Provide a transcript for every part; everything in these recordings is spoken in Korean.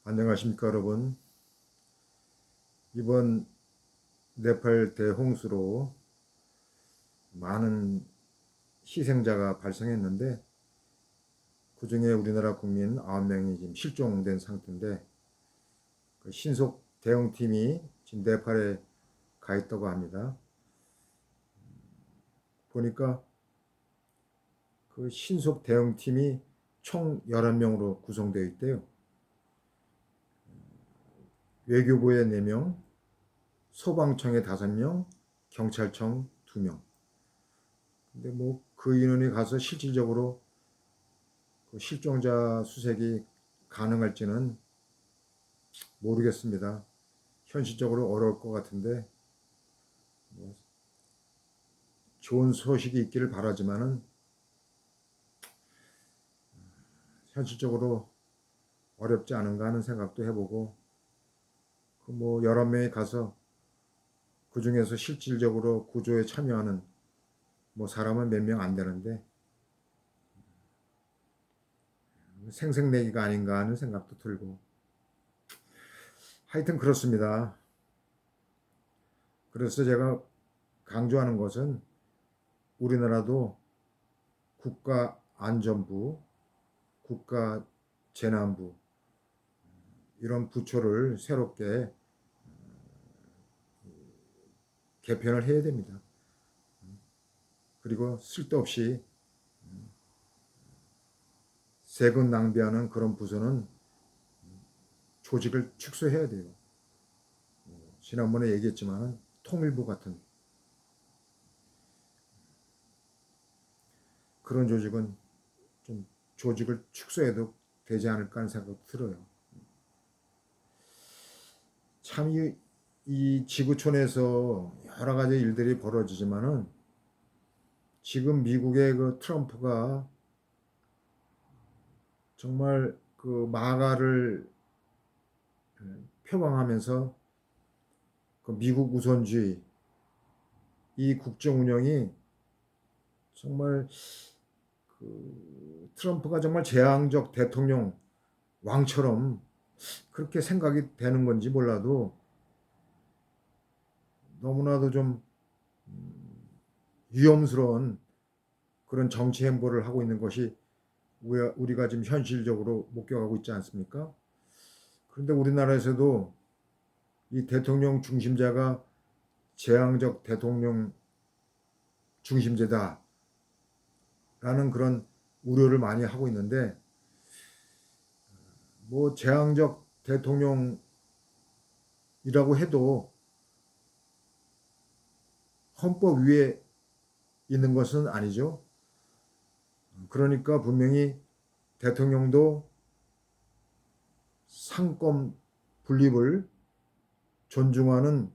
안녕하십니까 여러분. 이번 네팔 대홍수로 많은 희생자가 발생했는데 그중에 우리나라 국민 9명이 지금 실종된 상태인데 그 신속 대응팀이 지금 네팔에 가 있다고 합니다. 보니까 그 신속 대응팀이 총 11명으로 구성되어 있대요. 외교부에 4명, 소방청에 5명, 경찰청 2명. 근데 뭐 그 인원이 가서 실질적으로 그 실종자 수색이 가능할지는 모르겠습니다. 현실적으로 어려울 것 같은데 뭐 좋은 소식이 있기를 바라지만은 현실적으로 어렵지 않은가 하는 생각도 해보고 그뭐 여러 명이 가서 그 중에서 실질적으로 구조에 참여하는 뭐 사람은 몇 명 안 되는데 생색내기가 아닌가 하는 생각도 들고 하여튼 그렇습니다. 그래서 제가 강조하는 것은 우리나라도 국가안전부, 국가재난부 이런 부처를 새롭게 개편을 해야 됩니다. 그리고 쓸데없이 세금 낭비하는 그런 부서는 조직을 축소해야 돼요. 지난번에 얘기했지만 통일부 같은 그런 조직은 좀 조직을 축소해도 되지 않을까 하는 생각도 들어요. 참 이 지구촌에서 여러 가지 일들이 벌어지지만은 지금 미국의 그 트럼프가 정말 그 마가를 표방하면서 그 미국 우선주의 이 국정 운영이 정말 그 트럼프가 정말 재앙적 대통령 왕처럼 그렇게 생각이 되는 건지 몰라도 너무나도 좀 위험스러운 그런 정치 행보를 하고 있는 것이 우리가 지금 현실적으로 목격하고 있지 않습니까? 그런데 우리나라에서도 이 대통령 중심제가 재앙적 대통령 중심제다라는 그런 우려를 많이 하고 있는데 뭐 재앙적 대통령이라고 해도 헌법 위에 있는 것은 아니죠. 그러니까 분명히 대통령도 상권 분립을 존중하는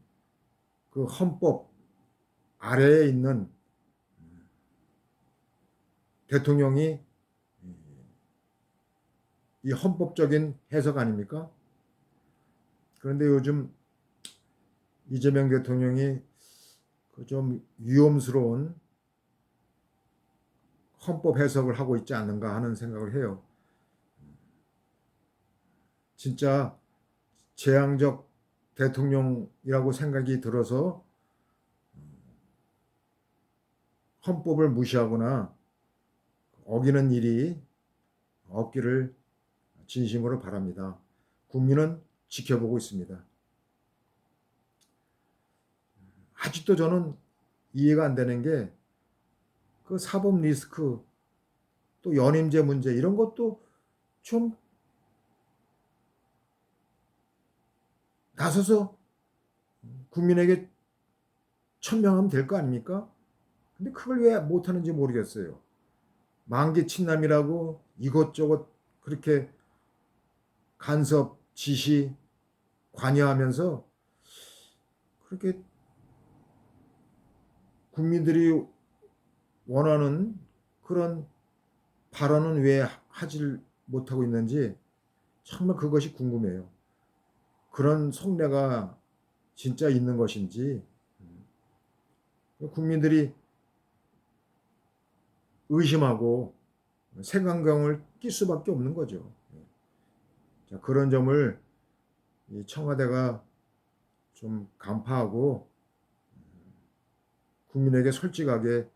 그 헌법 아래에 있는 대통령이 이 헌법적인 해석 아닙니까? 그런데 요즘 이재명 대통령이 그 좀 위험스러운 헌법 해석을 하고 있지 않는가 하는 생각을 해요. 진짜 재앙적 대통령이라고 생각이 들어서 헌법을 무시하거나 어기는 일이 없기를 진심으로 바랍니다. 국민은 지켜보고 있습니다. 아직도 저는 이해가 안 되는 게 그 사법 리스크 또 연임제 문제 이런 것도 좀 나서서 국민에게 천명하면 될 거 아닙니까? 근데 그걸 왜 못하는지 모르겠어요. 만기 친남이라고 이것저것 그렇게 간섭, 지시, 관여하면서 그렇게 국민들이 원하는 그런 발언은 왜 하질 못하고 있는지 정말 그것이 궁금해요. 그런 속내가 진짜 있는 것인지 국민들이 의심하고 색안경을 낄 수밖에 없는 거죠. 자, 그런 점을 이 청와대가 좀 간파하고 국민에게 솔직하게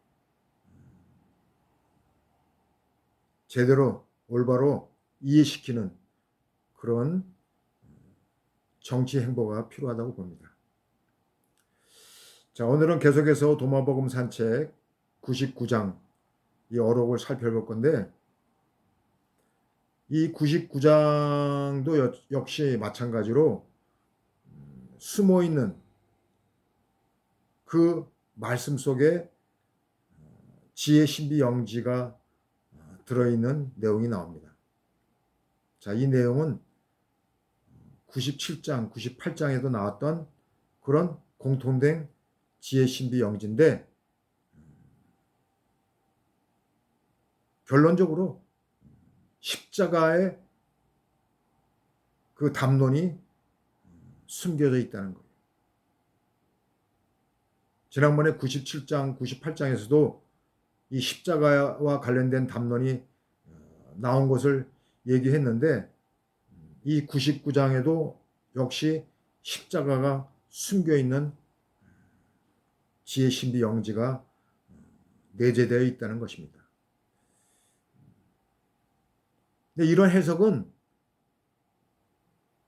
제대로 올바로 이해시키는 그런 정치 행보가 필요하다고 봅니다. 자, 오늘은 계속해서 도마복음 산책 99장 이 어록을 살펴볼 건데, 이 99장도 역시 마찬가지로 숨어있는 그 말씀 속에 지혜 신비 영지가 들어있는 내용이 나옵니다. 자, 이 내용은 97장, 98장에도 나왔던 그런 공통된 지혜 신비 영지인데, 결론적으로 십자가의 그 담론이 숨겨져 있다는 거예요. 지난번에 97장, 98장에서도 이 십자가와 관련된 담론이 나온 것을 얘기했는데, 이 99장에도 역시 십자가가 숨겨있는 지혜 신비 영지가 내재되어 있다는 것입니다. 근데 이런 해석은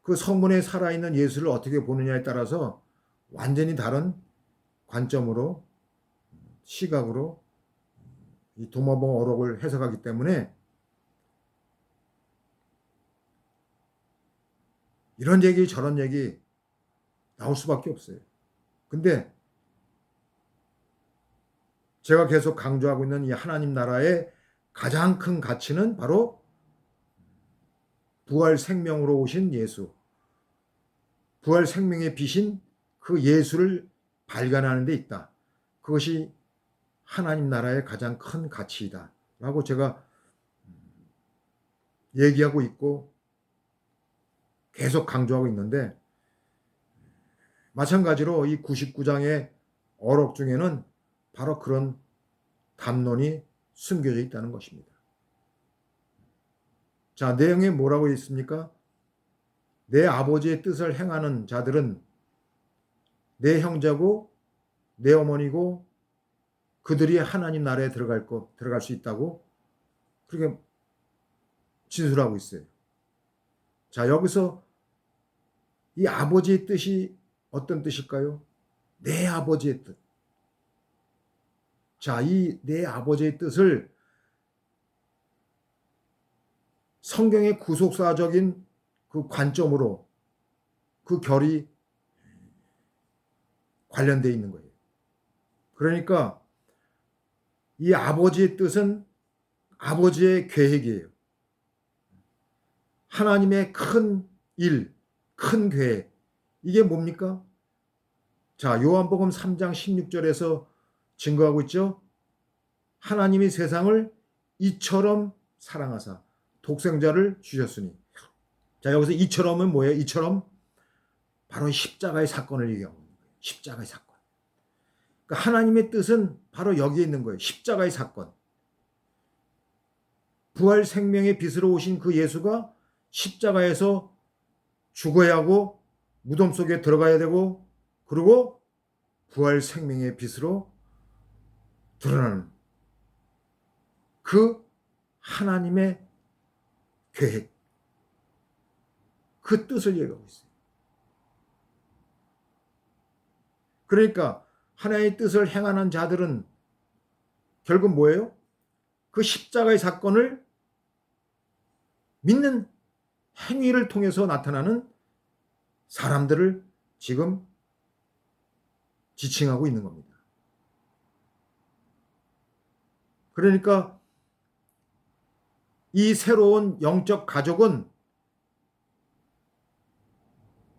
그 성문에 살아있는 예수를 어떻게 보느냐에 따라서 완전히 다른 관점으로, 시각으로 이 도마복음 어록을 해석하기 때문에 이런 얘기 저런 얘기 나올 수밖에 없어요. 근데 제가 계속 강조하고 있는 이 하나님 나라의 가장 큰 가치는 바로 부활 생명으로 오신 예수, 부활 생명의 빛인 그 예수를 발견하는 데 있다. 그것이 하나님 나라의 가장 큰 가치이다 라고 제가 얘기하고 있고 계속 강조하고 있는데, 마찬가지로 이 99장의 어록 중에는 바로 그런 담론이 숨겨져 있다는 것입니다. 자, 내용에 뭐라고 있습니까? 내 아버지의 뜻을 행하는 자들은 내 형제고 내 어머니고 그들이 하나님 나라에 들어갈 수 있다고 그렇게 진술하고 있어요. 자, 여기서 이 아버지의 뜻이 어떤 뜻일까요? 내 아버지의 뜻. 자, 이 내 아버지의 뜻을 성경의 구속사적인 그 관점으로 그 결이 관련되어 있는 거예요. 그러니까 이 아버지의 뜻은 아버지의 계획이에요. 하나님의 큰 일, 큰 계획. 이게 뭡니까? 자, 요한복음 3장 16절에서 증거하고 있죠. 하나님이 세상을 이처럼 사랑하사 독생자를 주셨으니. 자, 여기서 이처럼은 뭐예요? 이처럼 바로 십자가의 사건을 얘기하고 있는 거예요. 십자가의 사건. 그러니까 하나님의 뜻은 바로 여기에 있는 거예요. 십자가의 사건. 부활 생명의 빛으로 오신 그 예수가 십자가에서 죽어야 하고 무덤 속에 들어가야 되고, 그리고 부활 생명의 빛으로 드러나는 그 하나님의 계획, 그 뜻을 얘기하고 있어요. 그러니까 하나님의 뜻을 행하는 자들은 결국 뭐예요? 그 십자가의 사건을 믿는 행위를 통해서 나타나는 사람들을 지금 지칭하고 있는 겁니다. 그러니까 이 새로운 영적 가족은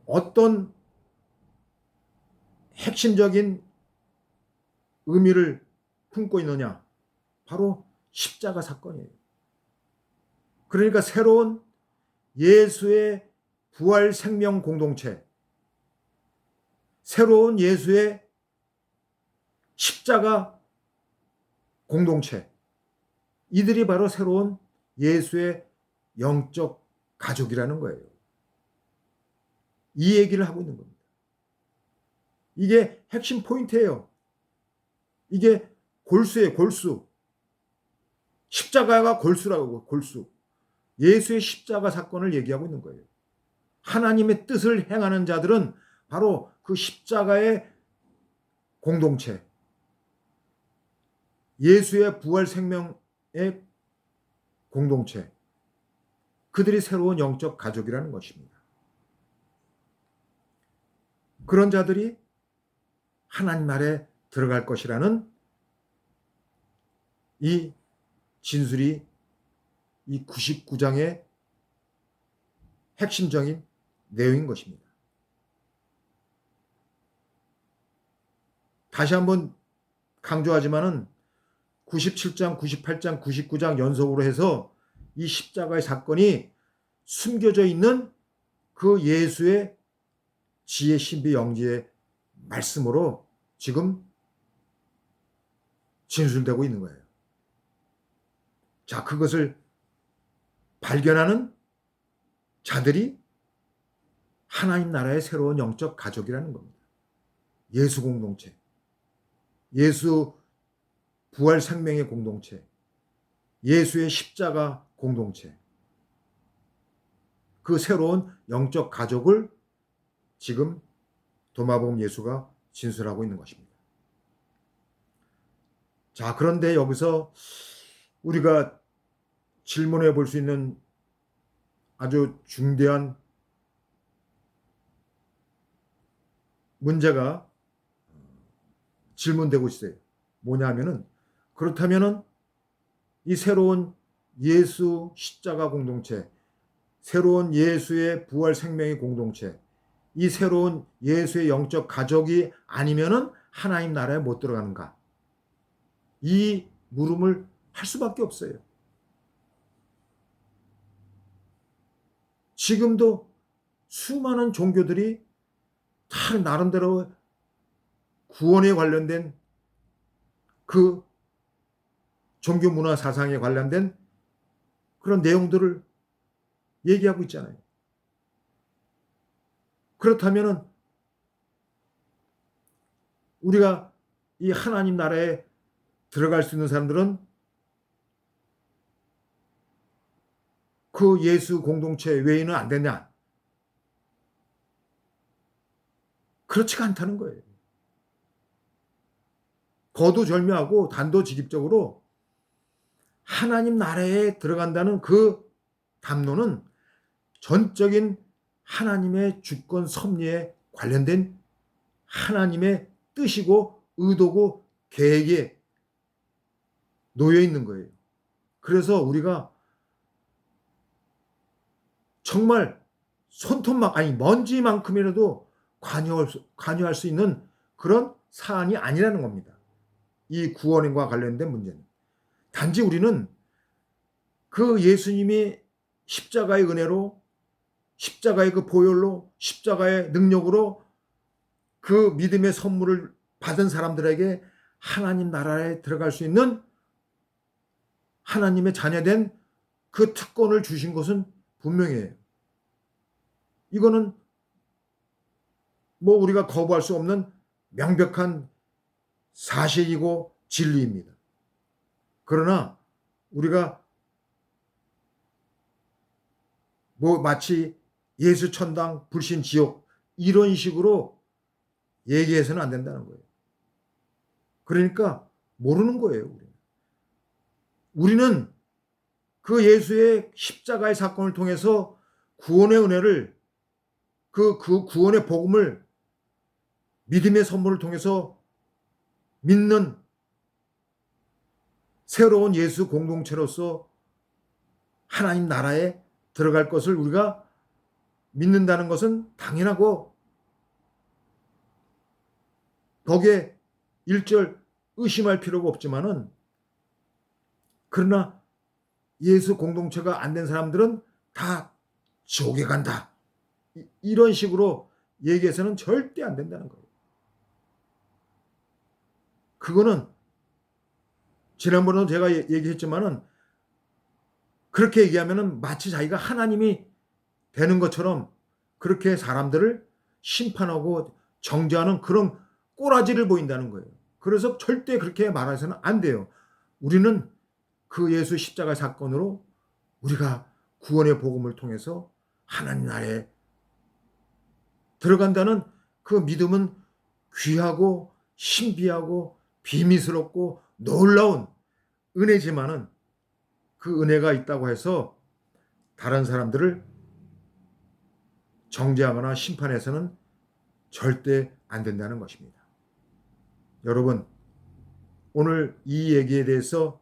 어떤 핵심적인 의미를 품고 있느냐? 바로 십자가 사건이에요. 그러니까 새로운 예수의 부활 생명 공동체, 새로운 예수의 십자가 공동체, 이들이 바로 새로운 예수의 영적 가족이라는 거예요. 이 얘기를 하고 있는 겁니다. 이게 핵심 포인트예요. 이게 골수예요, 골수. 십자가가 골수라고, 골수. 예수의 십자가 사건을 얘기하고 있는 거예요. 하나님의 뜻을 행하는 자들은 바로 그 십자가의 공동체, 예수의 부활 생명의 공동체, 그들이 새로운 영적 가족이라는 것입니다. 그런 자들이 하나님 아래 들어갈 것이라는 이 진술이 이 99장의 핵심적인 내용인 것입니다. 다시 한번 강조하지만은 97장, 98장, 99장 연속으로 해서 이 십자가의 사건이 숨겨져 있는 그 예수의 지혜, 신비, 영지의 말씀으로 지금 진술되고 있는 거예요. 자, 그것을 발견하는 자들이 하나님 나라의 새로운 영적 가족이라는 겁니다. 예수 공동체, 예수 부활 생명의 공동체, 예수의 십자가 공동체, 그 새로운 영적 가족을 지금 도마복음 예수가 진술하고 있는 것입니다. 자, 그런데 여기서 우리가 질문해 볼 수 있는 아주 중대한 문제가 질문되고 있어요. 뭐냐 하면은, 그렇다면은 이 새로운 예수 십자가 공동체, 새로운 예수의 부활 생명의 공동체, 이 새로운 예수의 영적 가족이 아니면은 하나님 나라에 못 들어가는가? 이 물음을 할 수밖에 없어요. 지금도 수많은 종교들이 다 나름대로 구원에 관련된 그 종교 문화 사상에 관련된 그런 내용들을 얘기하고 있잖아요. 그렇다면은 우리가 이 하나님 나라에 들어갈 수 있는 사람들은 그 예수 공동체 외에는 안 되냐? 그렇지가 않다는 거예요. 거두절미하고 단도직입적으로 하나님 나라에 들어간다는 그 담론은 전적인 하나님의 주권 섭리에 관련된 하나님의 뜻이고 의도고 계획에 놓여 있는 거예요. 그래서 우리가 정말 손톱만, 아니 먼지만큼이라도 관여할 수 있는 그런 사안이 아니라는 겁니다. 이 구원과 관련된 문제는. 단지 우리는 그 예수님이 십자가의 은혜로, 십자가의 그 보혈로, 십자가의 능력으로 그 믿음의 선물을 받은 사람들에게 하나님 나라에 들어갈 수 있는 하나님의 자녀된 그 특권을 주신 것은 분명해요. 이거는 뭐 우리가 거부할 수 없는 명백한 사실이고 진리입니다. 그러나 우리가 뭐 마치 예수 천당 불신 지옥 이런 식으로 얘기해서는 안 된다는 거예요. 그러니까 모르는 거예요. 우리는 그 예수의 십자가의 사건을 통해서 구원의 은혜를, 그 구원의 복음을 믿음의 선물을 통해서 믿는 새로운 예수 공동체로서 하나님 나라에 들어갈 것을 우리가 믿는다는 것은 당연하고, 거기에 일절 의심할 필요가 없지만은, 그러나 예수 공동체가 안 된 사람들은 다 지옥에 간다, 이런 식으로 얘기해서는 절대 안 된다는 거예요. 그거는 지난번에도 제가 얘기했지만은, 그렇게 얘기하면은 마치 자기가 하나님이 되는 것처럼 그렇게 사람들을 심판하고 정죄하는 그런 꼬라지를 보인다는 거예요. 그래서 절대 그렇게 말해서는 안 돼요. 우리는 그 예수 십자가 사건으로 우리가 구원의 복음을 통해서 하나님 나라에 들어간다는 그 믿음은 귀하고 신비하고 비밀스럽고 놀라운 은혜지만은 그 은혜가 있다고 해서 다른 사람들을 정죄하거나 심판해서는 절대 안 된다는 것입니다. 여러분, 오늘 이 얘기에 대해서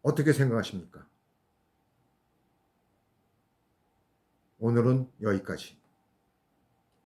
어떻게 생각하십니까? 오늘은 여기까지.